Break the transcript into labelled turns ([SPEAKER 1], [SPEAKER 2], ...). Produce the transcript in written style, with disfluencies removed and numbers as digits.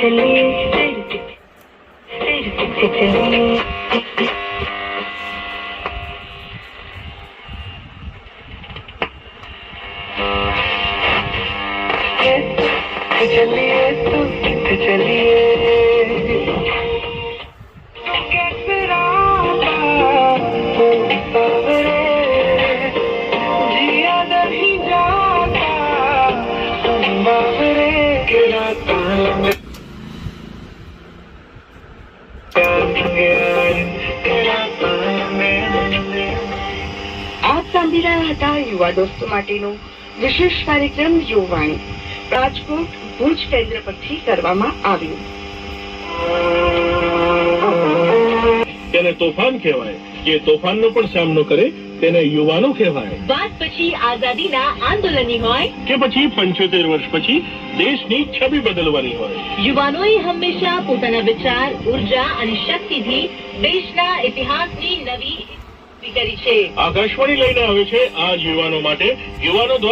[SPEAKER 1] चलिए चलिए चलिए तो चलिए कैसे जिया नहीं जाता बाबरे के राता આપ સાંભળી રહ્યા હતા યુવા દોસ્તો માટેનો વિશેષ કાર્યક્રમ યુવાણી રાજકોટ ભુજ કેન્દ્ર પરથી કરવામાં આવ્યું.
[SPEAKER 2] તેને તોફાન કહેવાય. જે તોફાનનો પણ સામનો કરે તેને યુવાનો કહેવાય.
[SPEAKER 3] વાત પછી આઝાદીના આંદોલનની હોય
[SPEAKER 2] કે પછી 75 વર્ષ પછી દેશની છબી બદલવાની હોય,
[SPEAKER 3] યુવાનોએ હંમેશા પોતાના વિચાર, ઉર્જા અને શક્તિથી દેશના ઇતિહાસની નવી કરી છે.
[SPEAKER 2] આકાશવાણી લઈને આવે છે આ યુવાનો માટે યુવાનો દ્વારા